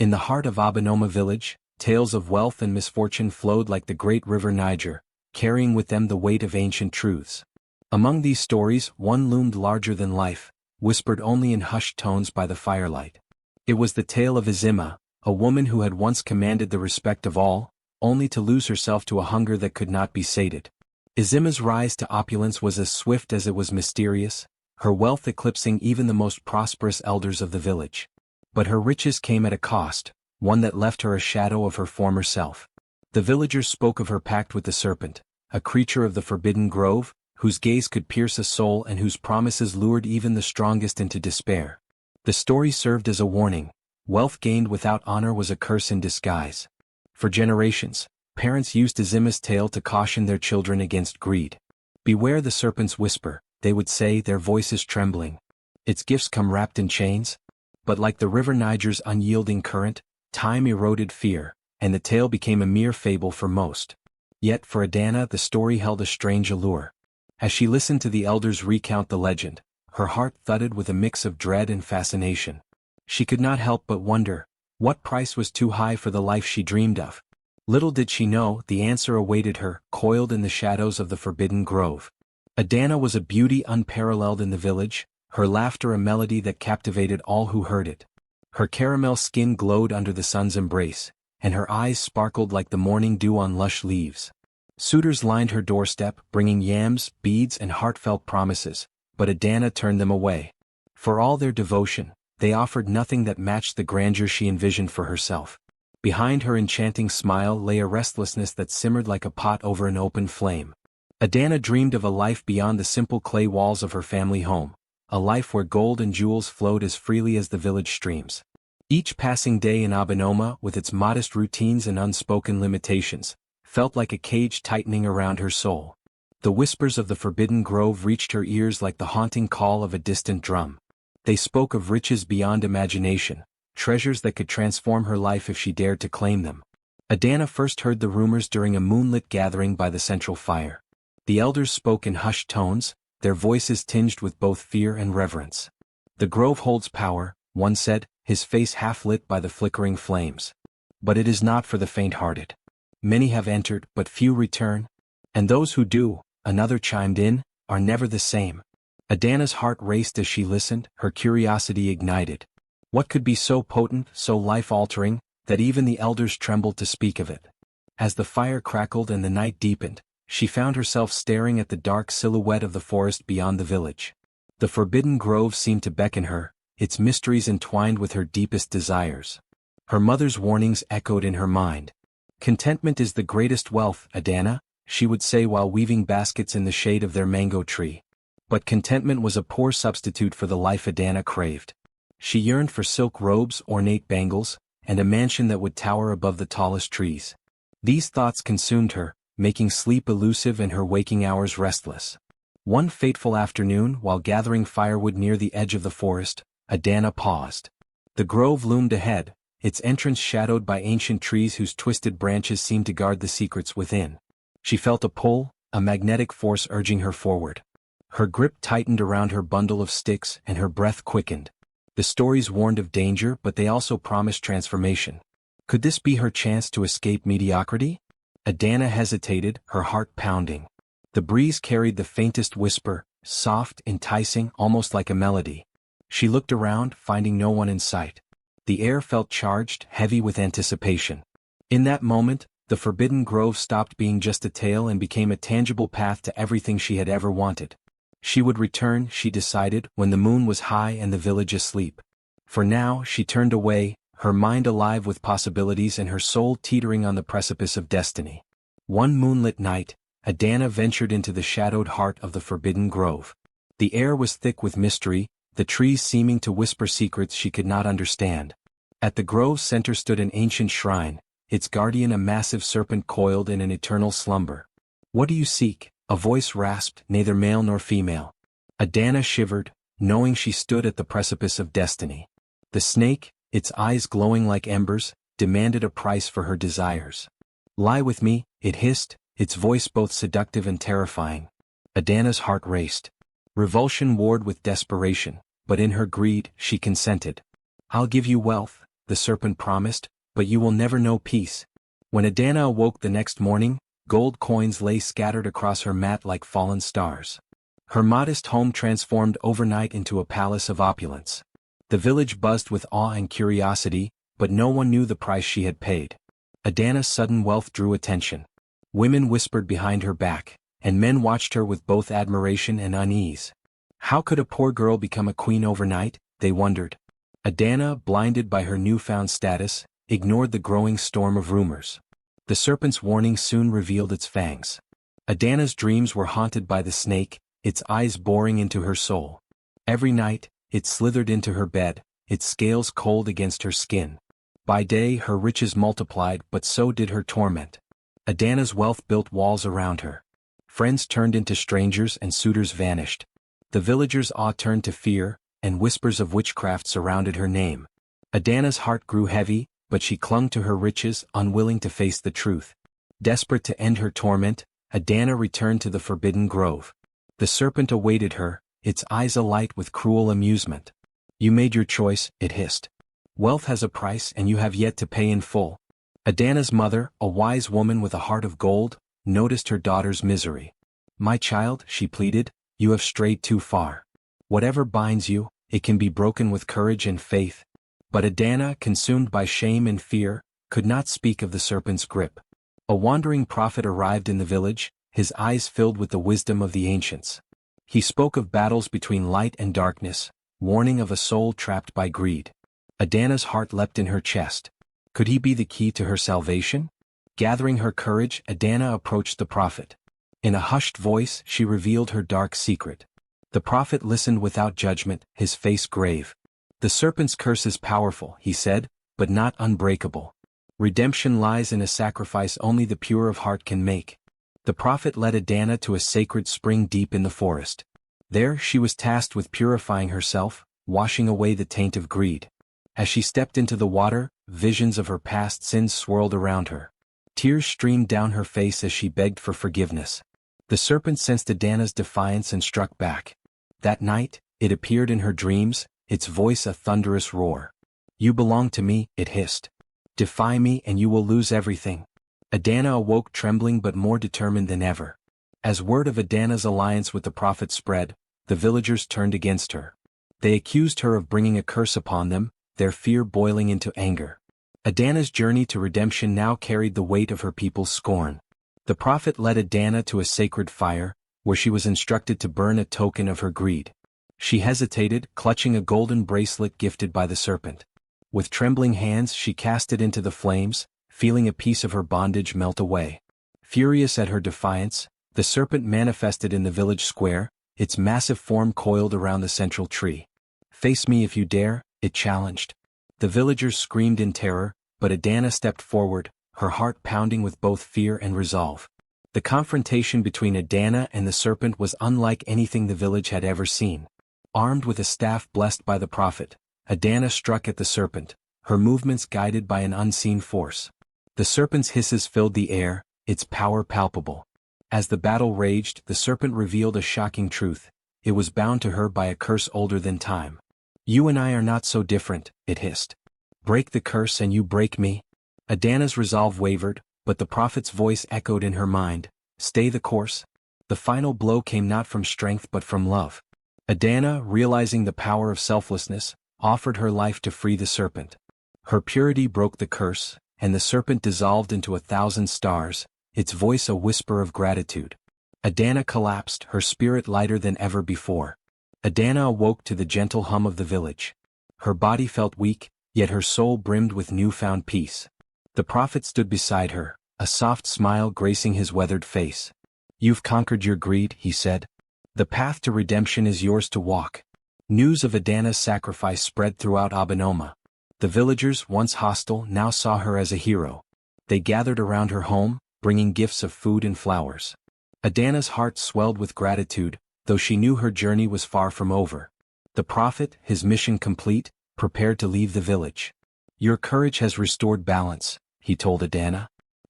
In the heart of Obonoma village, tales of wealth and misfortune flowed like the great River Niger, carrying with them the weight of ancient truths. Among these stories, one loomed larger than life, whispered only in hushed tones by the firelight. It was the tale of Ezimma, a woman who had once commanded the respect of all, only to lose herself to a hunger that could not be sated. Ezimma's rise to opulence was as swift as it was mysterious, her wealth eclipsing even the most prosperous elders of the village. But her riches came at a cost, one that left her a shadow of her former self. The villagers spoke of her pact with the serpent, a creature of the forbidden grove, whose gaze could pierce a soul and whose promises lured even the strongest into despair. The story served as a warning: wealth gained without honor was a curse in disguise. For generations, parents used Ezimma's tale to caution their children against greed. "Beware the serpent's whisper," they would say, their voices trembling. "Its gifts come wrapped in chains." But like the River Niger's unyielding current, time eroded fear, and the tale became a mere fable for most. Yet for Adana the story held a strange allure. As she listened to the elders recount the legend, her heart thudded with a mix of dread and fascination. She could not help but wonder, what price was too high for the life she dreamed of? Little did she know, the answer awaited her, coiled in the shadows of the forbidden grove. Adana was a beauty unparalleled in the village, her laughter a melody that captivated all who heard it. Her caramel skin glowed under the sun's embrace, and her eyes sparkled like the morning dew on lush leaves. Suitors lined her doorstep, bringing yams, beads, and heartfelt promises, but Adana turned them away. For all their devotion, they offered nothing that matched the grandeur she envisioned for herself. Behind her enchanting smile lay a restlessness that simmered like a pot over an open flame. Adana dreamed of a life beyond the simple clay walls of her family home, a life where gold and jewels flowed as freely as the village streams. Each passing day in Obonoma, with its modest routines and unspoken limitations, felt like a cage tightening around her soul. The whispers of the forbidden grove reached her ears like the haunting call of a distant drum. They spoke of riches beyond imagination, treasures that could transform her life if she dared to claim them. Adana first heard the rumors during a moonlit gathering by the central fire. The elders spoke in hushed tones, their voices tinged with both fear and reverence. "The grove holds power," one said, his face half lit by the flickering flames. "But it is not for the faint-hearted. Many have entered, but few return. And those who do," another chimed in, "are never the same." Adana's heart raced as she listened, her curiosity ignited. What could be so potent, so life-altering, that even the elders trembled to speak of it? As the fire crackled and the night deepened, she found herself staring at the dark silhouette of the forest beyond the village. The forbidden grove seemed to beckon her, its mysteries entwined with her deepest desires. Her mother's warnings echoed in her mind. "Contentment is the greatest wealth, Adana," she would say while weaving baskets in the shade of their mango tree. But contentment was a poor substitute for the life Adana craved. She yearned for silk robes, ornate bangles, and a mansion that would tower above the tallest trees. These thoughts consumed her, making sleep elusive and her waking hours restless. One fateful afternoon, while gathering firewood near the edge of the forest, Adana paused. The grove loomed ahead, its entrance shadowed by ancient trees whose twisted branches seemed to guard the secrets within. She felt a pull, a magnetic force urging her forward. Her grip tightened around her bundle of sticks and her breath quickened. The stories warned of danger, but they also promised transformation. Could this be her chance to escape mediocrity? Adana hesitated, her heart pounding. The breeze carried the faintest whisper, soft, enticing, almost like a melody. She looked around, finding no one in sight. The air felt charged, heavy with anticipation. In that moment, the forbidden grove stopped being just a tale and became a tangible path to everything she had ever wanted. She would return, she decided, when the moon was high and the village asleep. For now, she turned away, her mind alive with possibilities and her soul teetering on the precipice of destiny. One moonlit night, Adana ventured into the shadowed heart of the forbidden grove. The air was thick with mystery, the trees seeming to whisper secrets she could not understand. At the grove's center stood an ancient shrine, its guardian a massive serpent coiled in an eternal slumber. "What do you seek?" a voice rasped, neither male nor female. Adana shivered, knowing she stood at the precipice of destiny. The snake, its eyes glowing like embers, demanded a price for her desires. "Lie with me," it hissed, its voice both seductive and terrifying. Adana's heart raced. Revulsion warred with desperation, but in her greed, she consented. "I'll give you wealth," the serpent promised, but you will never know peace. When Adanna awoke the next morning, gold coins lay scattered across her mat like fallen stars. Her modest home transformed overnight into a palace of opulence. The village buzzed with awe and curiosity, but no one knew the price she had paid. Adanna's sudden wealth drew attention. Women whispered behind her back, and men watched her with both admiration and unease. How could a poor girl become a queen overnight, they wondered. Adanna, blinded by her newfound status, ignored the growing storm of rumors. The serpent's warning soon revealed its fangs. Adanna's dreams were haunted by the snake, its eyes boring into her soul. Every night, it slithered into her bed, its scales cold against her skin. By day her riches multiplied, but so did her torment. Adanna's wealth built walls around her. Friends turned into strangers and suitors vanished. The villagers' awe turned to fear, and whispers of witchcraft surrounded her name. Adanna's heart grew heavy, but she clung to her riches, unwilling to face the truth. Desperate to end her torment, Adanna returned to the forbidden grove. The serpent awaited her, its eyes alight with cruel amusement. You made your choice, it hissed. Wealth has a price and you have yet to pay in full. Adanna's mother, a wise woman with a heart of gold, noticed her daughter's misery. My child, she pleaded, you have strayed too far. Whatever binds you, it can be broken with courage and faith. But Adanna, consumed by shame and fear, could not speak of the serpent's grip. A wandering prophet arrived in the village, his eyes filled with the wisdom of the ancients. He spoke of battles between light and darkness, warning of a soul trapped by greed. Adanna's heart leapt in her chest. Could he be the key to her salvation? Gathering her courage, Adanna approached the prophet. In a hushed voice, she revealed her dark secret. The prophet listened without judgment, his face grave. The serpent's curse is powerful, he said, but not unbreakable. Redemption lies in a sacrifice only the pure of heart can make. The prophet led Adanna to a sacred spring deep in the forest. There she was tasked with purifying herself, washing away the taint of greed. As she stepped into the water, visions of her past sins swirled around her. Tears streamed down her face as she begged for forgiveness. The serpent sensed Adanna's defiance and struck back. That night, it appeared in her dreams, its voice a thunderous roar. You belong to me, it hissed. Defy me and you will lose everything. Adanna awoke trembling but more determined than ever. As word of Adanna's alliance with the prophet spread, the villagers turned against her. They accused her of bringing a curse upon them, their fear boiling into anger. Adanna's journey to redemption now carried the weight of her people's scorn. The prophet led Adanna to a sacred fire, where she was instructed to burn a token of her greed. She hesitated, clutching a golden bracelet gifted by the serpent. With trembling hands she cast it into the flames, feeling a piece of her bondage melt away. Furious at her defiance, the serpent manifested in the village square, its massive form coiled around the central tree. Face me if you dare, it challenged. The villagers screamed in terror, but Adanna stepped forward, her heart pounding with both fear and resolve. The confrontation between Adanna and the serpent was unlike anything the village had ever seen. Armed with a staff blessed by the prophet, Adanna struck at the serpent, her movements guided by an unseen force. The serpent's hisses filled the air, its power palpable. As the battle raged, the serpent revealed a shocking truth. It was bound to her by a curse older than time. You and I are not so different, it hissed. Break the curse and you break me. Adanna's resolve wavered, but the prophet's voice echoed in her mind. Stay the course. The final blow came not from strength but from love. Adanna, realizing the power of selflessness, offered her life to free the serpent. Her purity broke the curse, and the serpent dissolved into 1,000 stars, its voice a whisper of gratitude. Adanna collapsed, her spirit lighter than ever before. Adanna awoke to the gentle hum of the village. Her body felt weak, yet her soul brimmed with newfound peace. The prophet stood beside her, a soft smile gracing his weathered face. You've conquered your greed, he said. The path to redemption is yours to walk. News of Adanna's sacrifice spread throughout Obonoma. The villagers, once hostile, now saw her as a hero. They gathered around her home, bringing gifts of food and flowers. Adanna's heart swelled with gratitude, though she knew her journey was far from over. The prophet, his mission complete, prepared to leave the village. Your courage has restored balance, he told Adanna.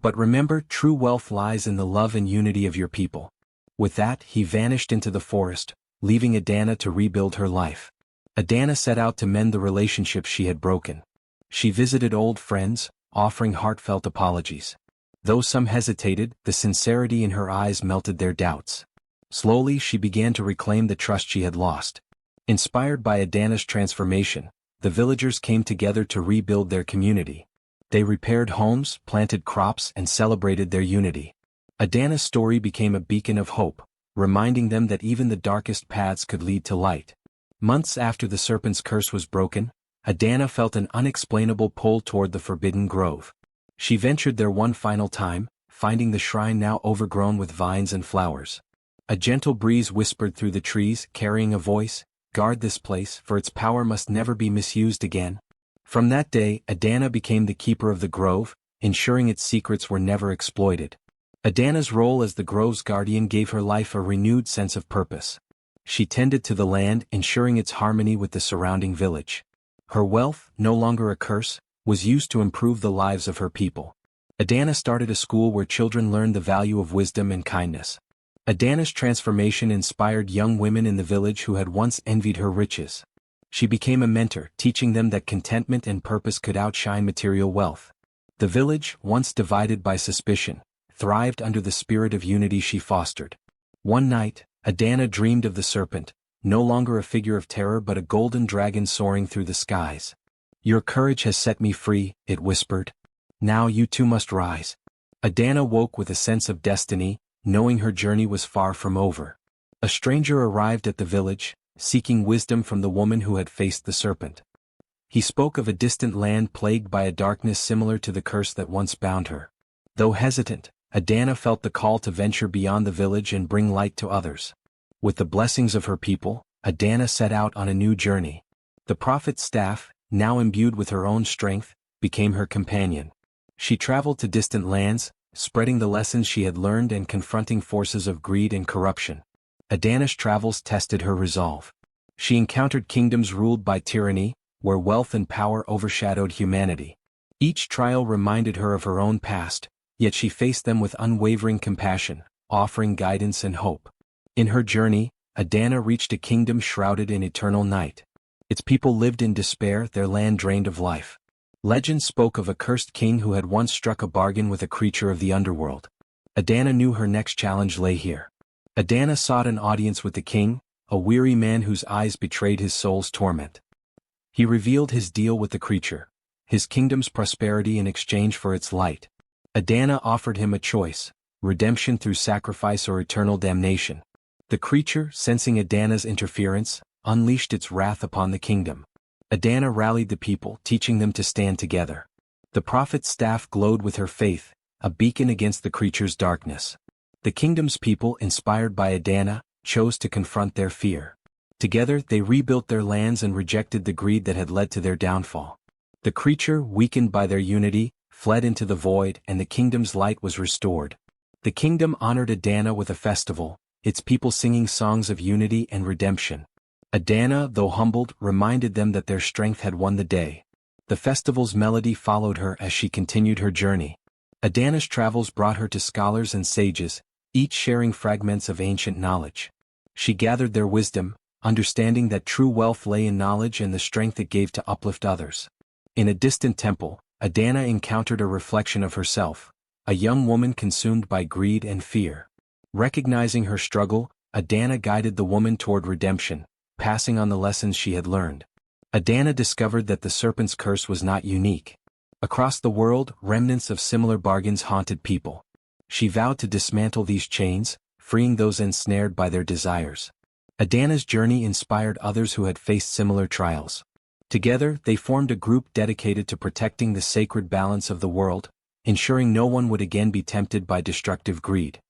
But remember, true wealth lies in the love and unity of your people. With that, he vanished into the forest, leaving Adanna to rebuild her life. Adanna set out to mend the relationships she had broken. She visited old friends, offering heartfelt apologies. Though some hesitated, the sincerity in her eyes melted their doubts. Slowly she began to reclaim the trust she had lost. Inspired by Adanna's transformation, the villagers came together to rebuild their community. They repaired homes, planted crops, and celebrated their unity. Adanna's story became a beacon of hope, reminding them that even the darkest paths could lead to light. Months after the serpent's curse was broken, Adanna felt an unexplainable pull toward the forbidden grove. She ventured there one final time, finding the shrine now overgrown with vines and flowers. A gentle breeze whispered through the trees, carrying a voice, "Guard this place, for its power must never be misused again." From that day, Adanna became the keeper of the grove, ensuring its secrets were never exploited. Adanna's role as the grove's guardian gave her life a renewed sense of purpose. She tended to the land, ensuring its harmony with the surrounding village. Her wealth, no longer a curse, was used to improve the lives of her people. Adanna started a school where children learned the value of wisdom and kindness. Adanna's transformation inspired young women in the village who had once envied her riches. She became a mentor, teaching them that contentment and purpose could outshine material wealth. The village, once divided by suspicion, thrived under the spirit of unity she fostered. One night, Adanna dreamed of the serpent, no longer a figure of terror but a golden dragon soaring through the skies. "Your courage has set me free," it whispered. "Now you too must rise." Adanna woke with a sense of destiny, knowing her journey was far from over. A stranger arrived at the village, seeking wisdom from the woman who had faced the serpent. He spoke of a distant land plagued by a darkness similar to the curse that once bound her. Though hesitant, Adanna felt the call to venture beyond the village and bring light to others. With the blessings of her people, Adanna set out on a new journey. The prophet's staff, now imbued with her own strength, became her companion. She traveled to distant lands, spreading the lessons she had learned and confronting forces of greed and corruption. Adanna's travels tested her resolve. She encountered kingdoms ruled by tyranny, where wealth and power overshadowed humanity. Each trial reminded her of her own past, yet she faced them with unwavering compassion, offering guidance and hope. In her journey, Adanna reached a kingdom shrouded in eternal night. Its people lived in despair, their land drained of life. Legend spoke of a cursed king who had once struck a bargain with a creature of the underworld. Adanna knew her next challenge lay here. Adanna sought an audience with the king, a weary man whose eyes betrayed his soul's torment. He revealed his deal with the creature, his kingdom's prosperity in exchange for its light. Adanna offered him a choice: redemption through sacrifice or eternal damnation. The creature, sensing Adanna's interference, unleashed its wrath upon the kingdom. Adanna rallied the people, teaching them to stand together. The prophet's staff glowed with her faith, a beacon against the creature's darkness. The kingdom's people, inspired by Adanna, chose to confront their fear. Together they rebuilt their lands and rejected the greed that had led to their downfall. The creature, weakened by their unity, fled into the void, and the kingdom's light was restored. The kingdom honored Adanna with a festival, its people singing songs of unity and redemption. Adanna, though humbled, reminded them that their strength had won the day. The festival's melody followed her as she continued her journey. Adanna's travels brought her to scholars and sages, each sharing fragments of ancient knowledge. She gathered their wisdom, understanding that true wealth lay in knowledge and the strength it gave to uplift others. In a distant temple, Adanna encountered a reflection of herself, a young woman consumed by greed and fear. Recognizing her struggle, Adanna guided the woman toward redemption, passing on the lessons she had learned. Adanna discovered that the serpent's curse was not unique. Across the world, remnants of similar bargains haunted people. She vowed to dismantle these chains, freeing those ensnared by their desires. Adanna's journey inspired others who had faced similar trials. Together, they formed a group dedicated to protecting the sacred balance of the world, ensuring no one would again be tempted by destructive greed.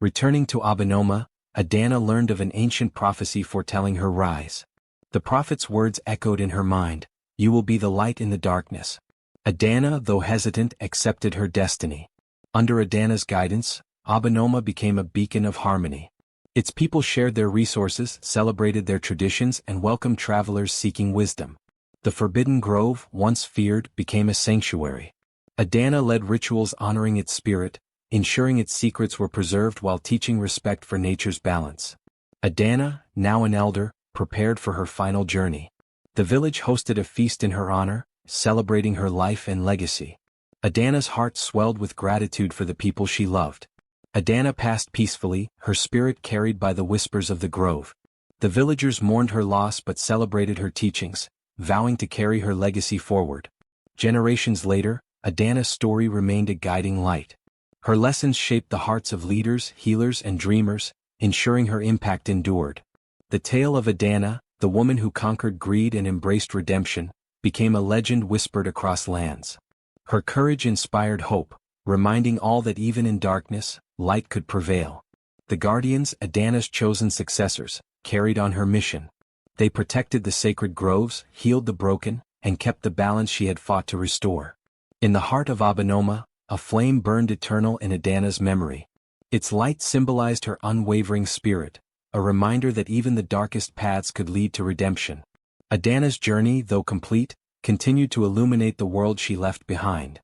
Returning to Obonoma, Adanna learned of an ancient prophecy foretelling her rise. The prophet's words echoed in her mind: "You will be the light in the darkness." Adanna, though hesitant, accepted her destiny. Under Adanna's guidance, Obonoma became a beacon of harmony. Its people shared their resources, celebrated their traditions, and welcomed travelers seeking wisdom. The Forbidden Grove, once feared, became a sanctuary. Adanna led rituals honoring its spirit, ensuring its secrets were preserved while teaching respect for nature's balance. Adanna, now an elder, prepared for her final journey. The village hosted a feast in her honor, celebrating her life and legacy. Adanna's heart swelled with gratitude for the people she loved. Adanna passed peacefully, her spirit carried by the whispers of the grove. The villagers mourned her loss but celebrated her teachings, vowing to carry her legacy forward. Generations later, Adanna's story remained a guiding light. Her lessons shaped the hearts of leaders, healers, and dreamers, ensuring her impact endured. The tale of Adanna, the woman who conquered greed and embraced redemption, became a legend whispered across lands. Her courage inspired hope, reminding all that even in darkness, light could prevail. The guardians, Adanna's chosen successors, carried on her mission. They protected the sacred groves, healed the broken, and kept the balance she had fought to restore. In the heart of Obonoma, a flame burned eternal in Adanna's memory. Its light symbolized her unwavering spirit, a reminder that even the darkest paths could lead to redemption. Adanna's journey, though complete, continued to illuminate the world she left behind.